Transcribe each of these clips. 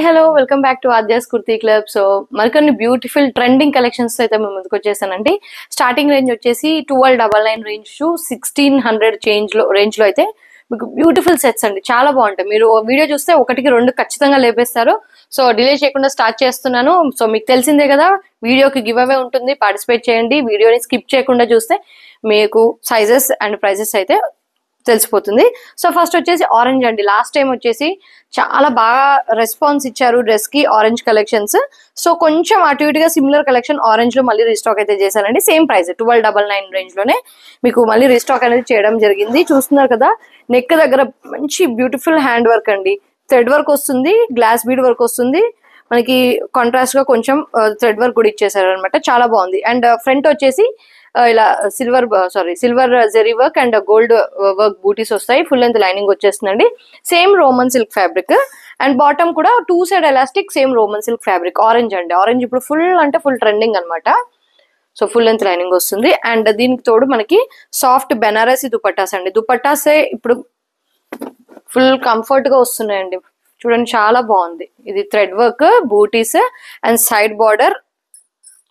Hello welcome back to Aadya's kurti club. So మరికొన్ని beautiful trending collections అయితే మేము ముందుకు వచ్చేసానండి. స్టార్టింగ్ రేంజ్ వచ్చేసి 1299 రేంజ్ టు 1600 రేంజ్ లో అయితే మీకు బ్యూటిఫుల్ సెట్స్ అండి. చాలా బాగుంటాయి. మీరు వీడియో చూస్తే ఒకటికి రెండు ఖచ్చితంగా లేపేస్తారు. సో డిలే చేయకుండా స్టార్ట్ చేస్తున్నాను. సో మీకు తెలిసిందే కదా, వీడియోకి గివ్ అవే ఉంటుంది, పార్టిసిపేట్ చేయండి. వీడియోని స్కిప్ చేయకుండా చూస్తే మీకు సైజెస్ అండ్ ప్రైజెస్ అయితే తెలిసిపోతుంది. సో ఫస్ట్ వచ్చేసి ఆరెంజ్ అండి. లాస్ట్ టైం వచ్చేసి చాలా బాగా రెస్పాన్స్ ఇచ్చారు డ్రెస్ కి, ఆరెంజ్ కలెక్షన్స్. సో కొంచెం అటు ఇటుగా సిమిలర్ కలెక్షన్ ఆరెంజ్ లో మళ్ళీ రీస్టాక్ అయితే చేశానండి. సేమ్ ప్రైస్ 1299 రేంజ్ లోనే మీకు మళ్ళీ రీస్టాక్ అనేది చేయడం జరిగింది. చూస్తున్నారు కదా, నెక్ దగ్గర మంచి బ్యూటిఫుల్ హ్యాండ్ వర్క్ అండి. థ్రెడ్ వర్క్ వస్తుంది, గ్లాస్ బీడ్ వర్క్ వస్తుంది, మనకి కాంట్రాస్ట్ గా కొంచెం థ్రెడ్ వర్క్ కూడా ఇచ్చేసారు అనమాట. చాలా బాగుంది. అండ్ ఫ్రంట్ వచ్చేసి ఇలా silver zari work and gold work butis వస్తాయి. ఫుల్ లెంత్ లైనింగ్ వచ్చేస్తుందండి. Same Roman silk fabric and bottom కూడా 2 side elastic, same Roman silk fabric. Orange అండి. ఆరెంజ్ ఇప్పుడు ఫుల్ ట్రెండింగ్ అనమాట. సో ఫుల్ లెంత్ లైనింగ్ వస్తుంది. అండ్ దీనికి తోడు మనకి సాఫ్ట్ బెనారసి దుపట్టాస్ అండి. దుపట్టాసే ఇప్పుడు ఫుల్ కంఫర్ట్ గా వస్తున్నాయండి. చూడండి, చాలా బాగుంది. ఇది థ్రెడ్ వర్క్, బూటీస్ అండ్ సైడ్ బార్డర్.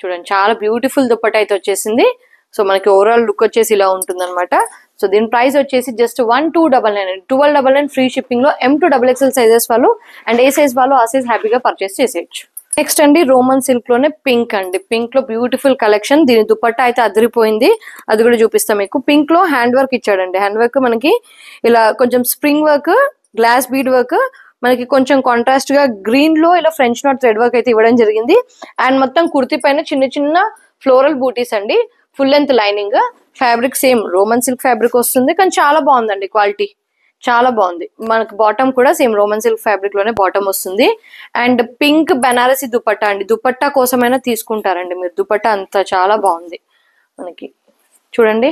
చూడండి, చాలా బ్యూటిఫుల్ దుపట్టా అయితే వచ్చేసింది. సో మనకి ఓవరాల్ లుక్ వచ్చేసి ఇలా ఉంటుంది అనమాట. సో దీని ప్రైస్ వచ్చేసి జస్ట్ 1299. 1299 ఫ్రీ షిప్పింగ్ లో M to XXL సైజెస్ వాళ్ళు అండ్ ఏ సైజ్ వాళ్ళు ఆ సైజ్ హ్యాపీగా పర్చేస్ చేసేయచ్చు. నెక్స్ట్ అండి, రోమన్ సిల్క్ లోనే పింక్ అండి. పింక్ లో బ్యూటిఫుల్ కలెక్షన్. దీని దుపట్టా అయితే అదిరిపోయింది, అది కూడా చూపిస్తాం మీకు. పింక్ లో హ్యాండ్ వర్క్ ఇచ్చాడండి. హ్యాండ్ వర్క్ మనకి ఇలా కొంచెం spring work, glass bead work, మనకి కొంచెం కాంట్రాస్ట్ గా గ్రీన్ లో ఇలా ఫ్రెంచ్ నాట్ థ్రెడ్ వర్క్ అయితే ఇవ్వడం జరిగింది. అండ్ మొత్తం కుర్తీ పైన చిన్న చిన్న ఫ్లోరల్ బూటీస్ అండి. Full length lining, fabric same Roman silk fabric వస్తుంది, కానీ చాలా బాగుందండి. క్వాలిటీ చాలా బాగుంది. మనకి బాటమ్ కూడా సేమ్ రోమన్ సిల్క్ ఫ్యాబ్రిక్ లోనే బాటమ్ వస్తుంది. అండ్ పింక్ బెనారసి దుపట్టా అండి. దుపట్టా కోసమైనా తీసుకుంటారండి మీరు. దుపట్టా అంతా చాలా బాగుంది మనకి. చూడండి,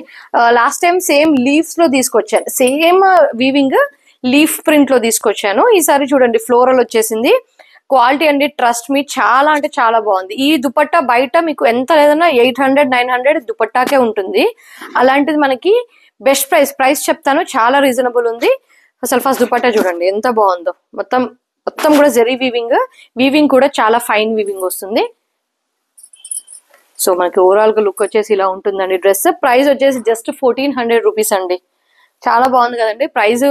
లాస్ట్ టైం సేమ్ లీవ్స్ లో తీసుకొచ్చాను, సేమ్ వీవింగ్ లీఫ్ ప్రింట్ లో తీసుకొచ్చాను. ఈసారి చూడండి, ఫ్లోరల్ వచ్చేసింది. క్వాలిటీ అండి, ట్రస్ట్ మీ, చాలా అంటే చాలా బాగుంది. ఈ దుపట్టా బయట మీకు ఎంత లేదన్నా 800-900 దుపట్టాకే ఉంటుంది. అలాంటిది మనకి బెస్ట్ ప్రైస్ చెప్తాను, చాలా రీజనబుల్ ఉంది. అసలు ఫస్ట్ దుపట్టా చూడండి ఎంత బాగుందో. మొత్తం కూడా జెరీ వీవింగ్ కూడా చాలా ఫైన్ వీవింగ్ వస్తుంది. సో మనకి ఓవరాల్ గా లుక్ వచ్చేసి ఇలా ఉంటుందండి. డ్రెస్ ప్రైస్ వచ్చేసి జస్ట్ 1400 రూపీస్ అండి. చాలా బాగుంది కదండి. ప్రైస్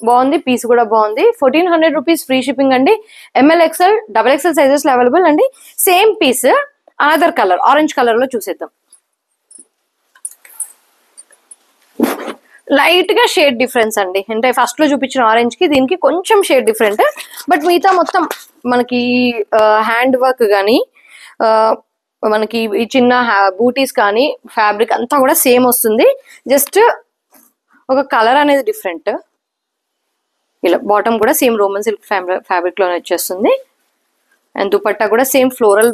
బాగుంది, పీస్ కూడా బాగుంది. 1400 రూపీస్ ఫ్రీ షిప్పింగ్ అండి. ML XL XXL సైజెస్ లో అవైలబుల్ అండి. Same piece another colour, orange colour లో చూసేద్దాం. లైట్ గా షేడ్ డిఫరెన్స్ అండి. అంటే ఫస్ట్ లో చూపించిన ఆరెంజ్ కి దీనికి కొంచెం షేడ్ డిఫరెంట్. బట్ మిగతా మొత్తం మనకి హ్యాండ్ వర్క్ కానీ, మనకి ఈ చిన్న బూటీస్ కానీ, ఫ్యాబ్రిక్ అంతా కూడా సేమ్ వస్తుంది. జస్ట్ ఒక కలర్ అనేది డిఫరెంట్. ఇలా బాటమ్ కూడా సేమ్ రోమన్ సిల్క్ ఫ్యాబ్రిక్ లోనే వచ్చేస్తుంది. అండ్ దుపట్టా కూడా సేమ్ ఫ్లోరల్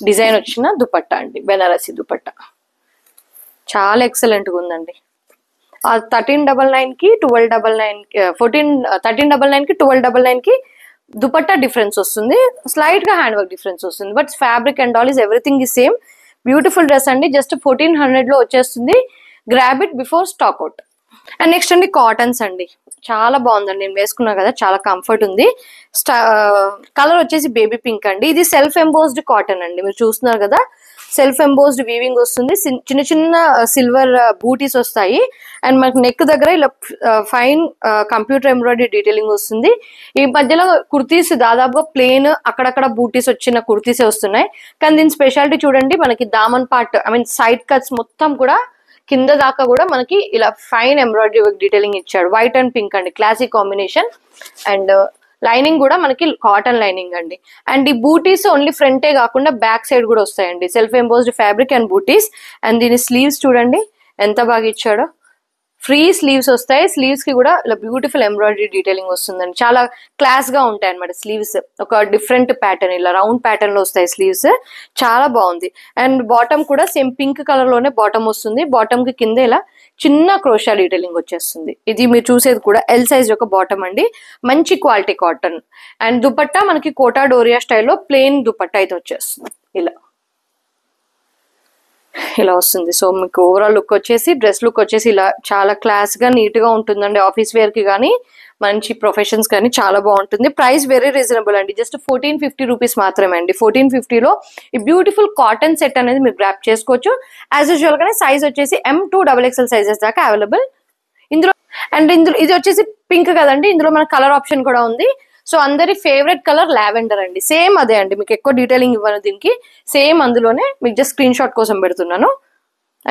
డిజైన్ వచ్చిన దుపట్టా అండి, బెనారసి దుపట్టా. చాలా ఎక్సలెంట్ గా ఉందండి. 1399 కి 1299 కి దుపట్టా డిఫరెన్స్ వస్తుంది, స్లైట్ గా హ్యాండ్ వర్క్ డిఫరెన్స్ వస్తుంది. But fabric and all is everything ఈ సేమ్. బ్యూటిఫుల్ డ్రెస్ అండి. జస్ట్ 1400 లో వచ్చేస్తుంది. Grab it before stock out. And next అండి, కాటన్స్ అండి. చాలా బాగుందండి, నేను వేసుకున్నా కదా, చాలా కంఫర్ట్ ఉంది. కలర్ వచ్చేసి బేబీ పింక్ అండి. ఇది సెల్ఫ్ ఎంబోస్డ్ కాటన్ అండి. మీరు చూస్తున్నారు కదా, సెల్ఫ్ ఎంబోస్డ్ వీవింగ్ వస్తుంది. చిన్న చిన్న సిల్వర్ బూటీస్ వస్తాయి. అండ్ మనకి నెక్ దగ్గర ఇలా ఫైన్ కంప్యూటర్ ఎంబ్రాయిడరీ డీటెయిలింగ్ వస్తుంది. ఈ మధ్యలో కుర్తీస్ దాదాపుగా ప్లేన్, అక్కడక్కడ బూటీస్ వచ్చిన కుర్తీసే వస్తున్నాయి. కానీ దీని స్పెషాలిటీ చూడండి, మనకి దామన్ పార్ట్, సైడ్ కట్స్ మొత్తం కూడా కింద దాకా కూడా మనకి ఇలా ఫైన్ ఎంబ్రాయిడరీ వర్క్ డీటెయిలింగ్ ఇచ్చాడు. వైట్ అండ్ పింక్ అండి, క్లాసిక్ కాంబినేషన్. అండ్ లైనింగ్ కూడా మనకి కాటన్ లైనింగ్ అండి. అండ్ ఈ బూటీస్ ఓన్లీ ఫ్రంటే కాకుండా బ్యాక్ సైడ్ కూడా వస్తాయండి. సెల్ఫ్ ఎంబోస్డ్ ఫ్యాబ్రిక్ అండ్ బూటీస్. అండ్ దీని స్లీవ్స్ చూడండి ఎంత బాగా ఇచ్చాడో. ఫ్రీ స్లీవ్స్ వస్తాయి. స్లీవ్స్ కి కూడా ఇలా బ్యూటిఫుల్ ఎంబ్రాయిడరీ డీటెయిలింగ్ వస్తుందండి. చాలా క్లాస్ గా ఉంటాయి అనమాట స్లీవ్స్. ఒక డిఫరెంట్ ప్యాటర్న్, ఇలా రౌండ్ ప్యాటర్న్ లో వస్తాయి స్లీవ్స్. చాలా బాగుంది. అండ్ బాటమ్ కూడా సేమ్ పింక్ కలర్ లోనే బాటమ్ వస్తుంది. బాటమ్ కి కింద ఇలా చిన్న క్రోషా డీటెయిలింగ్ వచ్చేస్తుంది. ఇది మీరు చూసేది కూడా ఎల్ సైజ్ యొక్క బాటమ్ అండి. మంచి క్వాలిటీ కాటన్. అండ్ దుపట్టా మనకి కోటా డోరియా స్టైల్లో ప్లెయిన్ దుపట్టా అయితే వచ్చేస్తుంది. ఇలా వస్తుంది. సో మీకు ఓవరాల్ లుక్ వచ్చేసి, డ్రెస్ లుక్ వచ్చేసి ఇలా చాలా క్లాస్ గా నీట్ గా ఉంటుందండి. ఆఫీస్ వేర్ కి కానీ మంచి ప్రొఫెషన్స్ కానీ చాలా బాగుంటుంది. ప్రైస్ వెరీ రీజనబుల్ అండి, జస్ట్ 1450 రూపీస్ మాత్రమే అండి. 1450లో ఈ బ్యూటిఫుల్ కాటన్ సెట్ అనేది మీరు గ్రాప్ చేసుకోవచ్చు. యాజ్ యూజువల్ గానే సైజ్ వచ్చేసి M2XXL సైజెస్ దాకా అవైలబుల్ ఇందులో. అండ్ ఇందులో ఇది వచ్చేసి పింక్ కదండి, ఇందులో మన కలర్ ఆప్షన్ కూడా ఉంది. సో అందరి ఫేవరెట్ కలర్ లావెండర్ అండి, సేమ్ అదే అండి, మీకు ఎక్కువ డీటెయిలింగ్ ఇవ్వను దీనికి, సేమ్ అందులోనే మీకు జస్ట్ స్క్రీన్ షాట్ కోసం పెడుతున్నాను.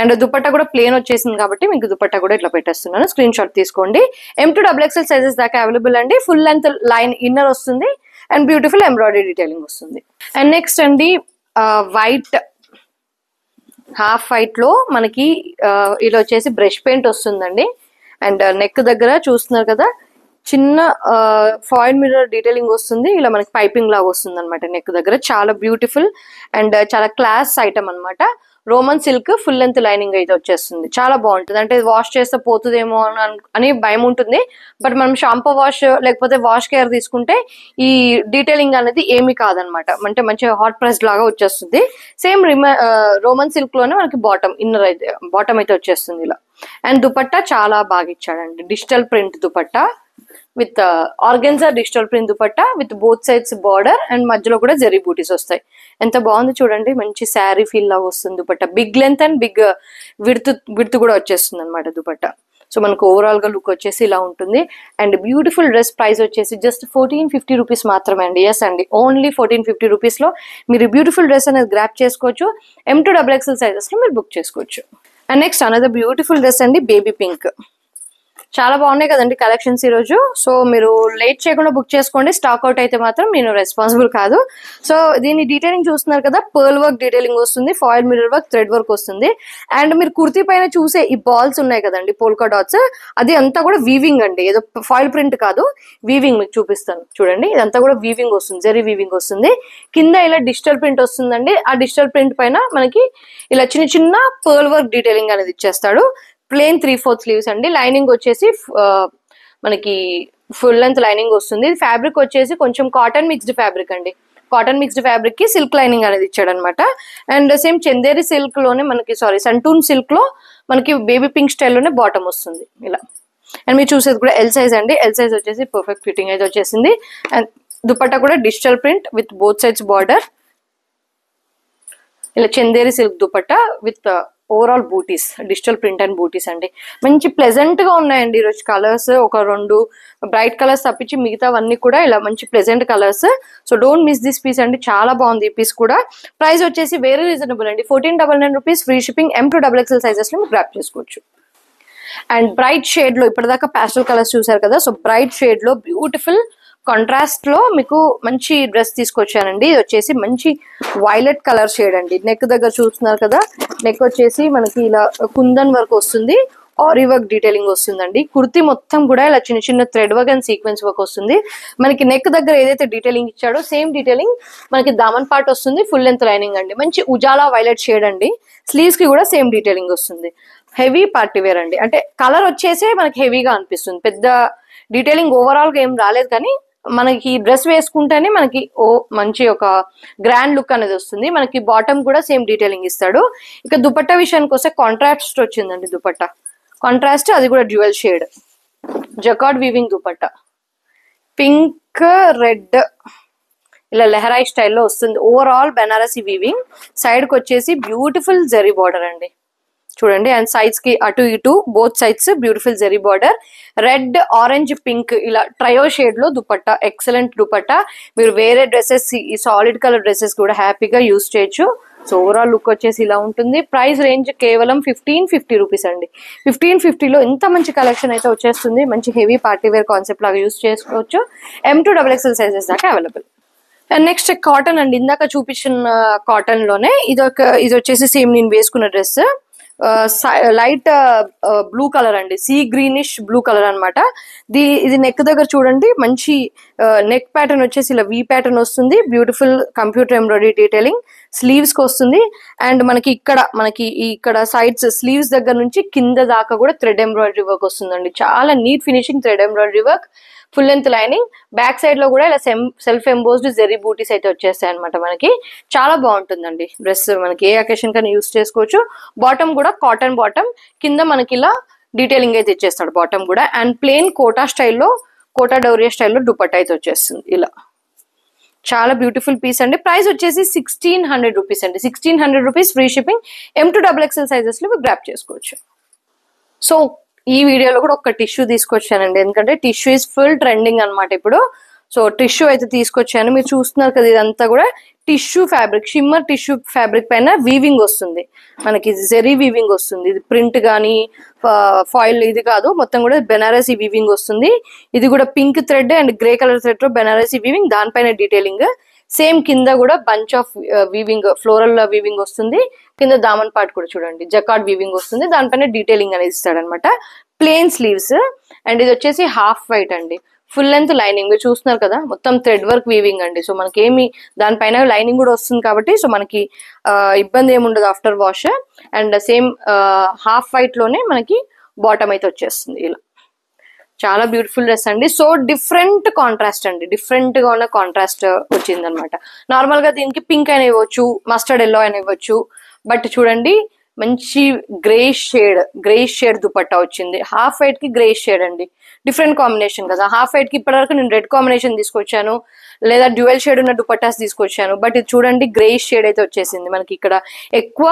అండ్ దుపట్టా కూడా ప్లేన్ వచ్చేసింది కాబట్టి మీకు దుపట్టా కూడా ఇట్లా పెట్టేస్తున్నాను, స్క్రీన్ షాట్ తీసుకోండి. M2XXL సైజెస్ దాకా అవైలబుల్ అండి. ఫుల్ లెంత్ లైన్ ఇన్నర్ వస్తుంది అండ్ బ్యూటిఫుల్ ఎంబ్రాయిడరీ డీటెయిలింగ్ వస్తుంది. అండ్ నెక్స్ట్ అండి వైట్ హాఫ్ వైట్ లో మనకి ఇలా వచ్చేసి బ్రష్ పెయింట్ వస్తుందండి. అండ్ నెక్ దగ్గర చూస్తున్నారు కదా చిన్న ఫాయిల్ మిర్రర్ డీటెయిలింగ్ వస్తుంది, ఇలా మనకి పైపింగ్ లాగా వస్తుంది అనమాట నెక్ దగ్గర. చాలా బ్యూటిఫుల్ అండ్ చాలా క్లాస్ ఐటమ్ అనమాట. Roman silk full length lining అయితే వచ్చేస్తుంది, చాలా బాగుంటుంది. అంటే వాష్ చేస్తే పోతుందేమో అని భయం ఉంటుంది, బట్ మనం షాంపూ వాష్ లేకపోతే వాష్ కేర్ తీసుకుంటే ఈ డీటెయిలింగ్ అనేది ఏమీ కాదనమాట. అంటే మంచిగా హాట్ ప్రెస్ లాగా వచ్చేస్తుంది. సేమ్ రోమన్ సిల్క్ లోనే మనకి ఇన్నర్ అయితే బాటమ్ అయితే వచ్చేస్తుంది ఇలా. అండ్ దుపట్టా చాలా బాగా ఇచ్చాడండి, digital print dupatta with organza digital print dupatta with both sides border and మధ్యలో కూడా జరీ బూటీస్ వస్తాయి. ఎంత బాగుంది చూడండి, మంచి శారీ ఫీల్ లాగా వస్తుంది dupatta. Big length and big width కూడా వచ్చేస్తుంది అనమాట దుపట్టా. సో మనకు ఓవరాల్ గా లుక్ వచ్చేసి ఇలా ఉంటుంది. అండ్ బ్యూటిఫుల్ డ్రెస్ ప్రైస్ వచ్చేసి జస్ట్ 1450 రూపీస్ మాత్రమే అండి. ఎస్ అండి, ఓన్లీ 1450 రూపీస్ లో మీరు బ్యూటిఫుల్ డ్రెస్ అనేది గ్రాప్ చేసుకోవచ్చు. M2XXL సైజెస్ లో మీరు బుక్ చేసుకోవచ్చు. And next another beautiful dress అండి, బేబీ పింక్. చాలా బాగున్నాయి కదండి కలెక్షన్స్ ఈ రోజు. సో మీరు లేట్ చేయకుండా బుక్ చేసుకోండి, స్టాక్ అవుట్ అయితే మాత్రం నేను రెస్పాన్సిబుల్ కాదు. సో దీని డీటెయిలింగ్ చూస్తున్నారు కదా, పర్ల్ వర్క్ డీటెయిలింగ్ వస్తుంది, foil mirror work, thread work వస్తుంది. అండ్ మీరు కుర్తీ పైన చూసే ఈ బాల్స్ ఉన్నాయి కదండి పోల్కా డాట్స్, అది అంతా కూడా వీవింగ్ అండి, ఏదో ఫాయిల్ ప్రింట్ కాదు, వీవింగ్. మీకు చూపిస్తాను చూడండి, ఇదంతా కూడా వీవింగ్ వస్తుంది, జరీ వీవింగ్ వస్తుంది. కింద ఇలా డిజిటల్ ప్రింట్ వస్తుందండి, ఆ డిజిటల్ ప్రింట్ పైన మనకి ఇలా చిన్న చిన్న పర్ల్ వర్క్ డీటెయిలింగ్ అనేది ఇచ్చేస్తాడు. ప్లేన్ 3/4 స్లీవ్స్ అండి. లైనింగ్ వచ్చేసి మనకి ఫుల్ లెంత్ లైనింగ్ వస్తుంది. ఫ్యాబ్రిక్ వచ్చేసి కొంచెం కాటన్ మిక్స్డ్ ఫ్యాబ్రిక్ అండి, కాటన్ మిక్స్డ్ ఫ్యాబ్రిక్ కి సిల్క్ లైనింగ్ అనేది ఇచ్చాడు అనమాట. అండ్ సేమ్ చందేరి సిల్క్ లోనే మనకి సంటూన్ సిల్క్ లో మనకి బేబీ పింక్ స్టైల్లోనే బాటమ్ వస్తుంది ఇలా. అండ్ మీరు చూసేది కూడా ఎల్ సైజ్ అండి, ఎల్ సైజ్ వచ్చేసి పర్ఫెక్ట్ ఫిట్టింగ్ అయితే వచ్చేసింది. అండ్ దుపట్టా కూడా digital print with both sides border, ఇలా Chanderi silk dupatta with overall butis, digital print and butis అండి. మంచి ప్లెజెంట్ గా ఉన్నాయండి ఈరోజు కలర్స్. ఒక 2 బ్రైట్ కలర్స్ తప్పించి మిగతావన్నీ కూడా ఇలా మంచి pleasant colours. So don't miss this piece అండి, చాలా బాగుంది ఈ పీస్ కూడా. ప్రైస్ వచ్చేసి వెరీ రీజనబుల్ అండి, 1499 rupees, free shipping. M2XXL sizes లో మీరు గ్రాప్ చేసుకోవచ్చు. అండ్ బ్రైట్ షేడ్ లో ఇప్పటిదాకా ప్యాస్టల్ కలర్స్ చూసారు కదా, సో బ్రైట్ షేడ్ లో బ్యూటిఫుల్ కాంట్రాస్ట్ లో మీకు మంచి డ్రెస్ తీసుకొచ్చానండి. ఇది వచ్చేసి మంచి వైలెట్ కలర్ షేడ్ అండి. నెక్ దగ్గర చూస్తున్నారు కదా, నెక్ వచ్చేసి మనకి ఇలా కుందన్ వర్క్ వస్తుంది, ఆరీ వర్క్ డీటెయిలింగ్ వస్తుందండి. కుర్తీ మొత్తం కూడా ఇలా చిన్న చిన్న thread work and sequence work వస్తుంది. మనకి నెక్ దగ్గర ఏదైతే డీటెయిలింగ్ ఇచ్చాడో సేమ్ డీటెయిలింగ్ మనకి దామన్ పార్ట్ వస్తుంది. ఫుల్ లెంత్ లైనింగ్ అండి, మంచి ఉజాలా వైలెట్ షేడ్ అండి. స్లీవ్స్ కి కూడా సేమ్ డీటెయిలింగ్ వస్తుంది. హెవీ పార్టీ వేర్ అండి, అంటే కలర్ వచ్చేసే మనకి హెవీగా అనిపిస్తుంది. పెద్ద డీటెయిలింగ్ ఓవరాల్ గా ఏం రాలేదు, కానీ మనకి డ్రెస్ వేసుకుంటేనే మనకి మంచి ఒక గ్రాండ్ లుక్ అనేది వస్తుంది. మనకి బాటమ్ కూడా సేమ్ డీటెయిలింగ్ ఇస్తాడు. ఇక దుపట్టా విషయానికి వస్తే కాంట్రాస్ట్ వచ్చిందండి దుపట్టా, కాంట్రాస్ట్, అది కూడా dual shade jacquard weaving dupatta, pink red ఇలా లెహరాయి స్టైల్లో వస్తుంది. ఓవరాల్ బెనారసి వీవింగ్, సైడ్ కి వచ్చేసి బ్యూటిఫుల్ జరీ బార్డర్ అండి చూడండి. అండ్ సైడ్స్ కి అటు ఇటు both sides beautiful zari border, red orange pink ఇలా ట్రయో షేడ్ లో దుపట్టా, ఎక్సలెంట్ దుపట్టా. మీరు వేరే డ్రెస్సెస్, ఈ సాలిడ్ కలర్ డ్రెస్సెస్ కూడా హ్యాపీగా యూజ్ చేయొచ్చు. సో ఓవరాల్ లుక్ వచ్చేసి ఇలా ఉంటుంది. ప్రైస్ రేంజ్ కేవలం 1550 రూపీస్ అండి. 1550లో ఇంత మంచి కలెక్షన్ అయితే వచ్చేస్తుంది. మంచి హెవీ పార్టీ వేర్ కాన్సెప్ట్ లాగా యూజ్ చేసుకోవచ్చు. M2XXL సైజెస్ దాకా అవైలబుల్. అండ్ నెక్స్ట్ కాటన్ అండి, ఇందాక చూపించిన కాటన్ లోనే ఇది వచ్చేసి సేమ్ నేను వేసుకున్న డ్రెస్, లైట్ బ్లూ కలర్ అండి, సీ గ్రీనిష్ బ్లూ కలర్ అనమాట. ఇది నెక్ దగ్గర చూడండి, మంచి నెక్ ప్యాటర్న్ వచ్చేసి ఇలా వి ప్యాటర్న్ వస్తుంది. Beautiful computer embroidery detailing sleeves కి వస్తుంది. అండ్ మనకి ఇక్కడ సైడ్స్ స్లీవ్స్ దగ్గర నుంచి కింద దాకా కూడా థ్రెడ్ ఎంబ్రాయిడరీ వర్క్ వస్తుందండి. చాలా neat finishing thread embroidery work, full length lining. Back side లో కూడా ఇలా సెల్ఫ్ ఎంబోస్డ్ జెరీ బూటీస్ అయితే వచ్చేస్తాయి అనమాట. మనకి చాలా బాగుంటుందండి డ్రెస్, మనకి ఏ అకేషన్ కన్నా యూస్ చేసుకోవచ్చు. బాటమ్ కూడా కాటన్ బాటమ్, కింద మనకి ఇలా డీటెయిలింగ్ అయితే ఇచ్చేస్తాడు బాటమ్ కూడా. అండ్ ప్లెయిన్ కోటా స్టైల్లో కోటా డౌరియా స్టైల్లో దుపట్టా అయితే వచ్చేస్తుంది ఇలా. చాలా బ్యూటిఫుల్ పీస్ అండి. ప్రైస్ వచ్చేసి 1600 రూపీస్ అండి. 1600 rupees free shipping. M2XXL sizes లో గ్రాప్ చేసుకోవచ్చు. సో ఈ వీడియోలో కూడా ఒక టిష్యూ తీసుకొచ్చానండి, ఎందుకంటే టిష్యూ ఇస్ ఫుల్ ట్రెండింగ్ అనమాట ఇప్పుడు. సో టిష్యూ అయితే తీసుకొచ్చాను. మీరు చూస్తున్నారు కదా, ఇదంతా కూడా tissue fabric, shimmer tissue fabric పైన వీవింగ్ వస్తుంది మనకి, జెరీ వీవింగ్ వస్తుంది. ఇది ప్రింట్ కానీ ఫాయిల్ ఇది కాదు, మొత్తం కూడా బెనారసీ వీవింగ్ వస్తుంది. ఇది కూడా pink thread and grey colour thread తో బెనారసీ వీవింగ్, దానిపైన డీటెయిలింగ్. సేమ్ కింద కూడా bunch of weaving, floral weaving వస్తుంది. కింద దామన్ పార్ట్ కూడా చూడండి జకార్డ్ వీవింగ్ వస్తుంది, దానిపైన డీటెయిలింగ్ అనేది ఇస్తాడనమాట. ప్లెయిన్ స్లీవ్స్ అండ్ ఇది వచ్చేసి హాఫ్ వైట్ అండి. ఫుల్ లెంత్ లైనింగ్ మీరు చూస్తున్నారు కదా, మొత్తం థ్రెడ్ వర్క్ వీవింగ్ అండి. సో మనకి ఏమి దానిపైన లైనింగ్ కూడా వస్తుంది కాబట్టి సో మనకి ఇబ్బంది ఏమి ఉండదు after wash. And same half white లోనే మనకి బాటమ్ అయితే వచ్చేస్తుంది ఇలా. చాలా బ్యూటిఫుల్ డ్రెస్ అండి. సో డిఫరెంట్ కాంట్రాస్ట్ అండి, డిఫరెంట్ గా ఉన్న కాంట్రాస్ట్ వచ్చింది అనమాట. నార్మల్ గా దీనికి పింక్ అయినా ఇవ్వచ్చు, మస్టర్డ్ ఎల్లో అయినా ఇవ్వచ్చు. బట్ చూడండి మంచి గ్రేష్ షేడ్ దుపట్టా వచ్చింది. హాఫ్ వైట్ కి గ్రేష్ షేడ్ అండి, డిఫరెంట్ కాంబినేషన్ కదా. హాఫ్ వైట్ కి ఇప్పటివరకు నేను రెడ్ కాంబినేషన్ తీసుకొచ్చాను, లేదా డ్యూయల్ షేడ్ ఉన్న దుపట్టాస్ తీసుకొచ్చాను. బట్ ఇది చూడండి గ్రేష్ షేడ్ అయితే వచ్చేసింది మనకి. ఇక్కడ ఎక్కువ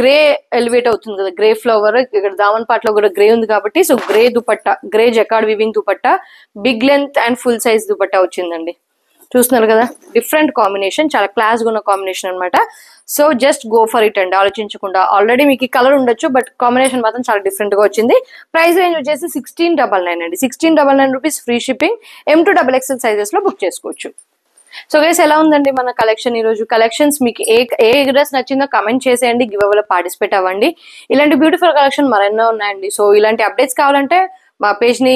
గ్రే ఎలివేట్ అవుతుంది కదా, గ్రే ఫ్లవర్. ఇక్కడ దామన్ పార్ట్ లో కూడా గ్రే ఉంది కాబట్టి so grey dupatta, grey jacquard weaving dupatta, big length and full size dupatta వచ్చిందండి. చూస్తున్నారు కదా, డిఫరెంట్ కాంబినేషన్, చాలా క్లాస్ గా ఉన్న కాంబినేషన్ అనమాట. So just go for it అండి, ఆలోచించకుండా. ఆల్రెడీ మీకు కలర్ ఉండొచ్చు, బట్ కాంబినేషన్ మాత్రం చాలా డిఫరెంట్ గా వచ్చింది. ప్రైస్ రేంజ్ వచ్చేసి 1699 అండి. 1699 rupees free shipping. M2XXL sizes లో బుక్ చేసుకోవచ్చు. సో గైస్ ఎలా ఉందండి మన కలెక్షన్ ఈ రోజు? కలెక్షన్స్ మీకు ఏ డ్రెస్ నచ్చిందో కమెంట్ చేసేయండి, గివ్ అవేలో పార్టిసిపేట్ అవ్వండి. ఇలాంటి బ్యూటిఫుల్ కలెక్షన్ మరెన్నో ఉన్నాయండి. సో ఇలాంటి అప్డేట్స్ కావాలంటే మా పేజ్ ని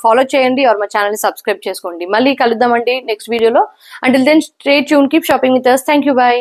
ఫాలో చేయండి, ఆర్ మా ఛానల్ ని సబ్స్క్రైబ్ చేసుకోండి. మళ్ళీ కలుద్దామండి నెక్స్ట్ వీడియోలో. Until then stay tune, keep shopping with us. Thank you, by.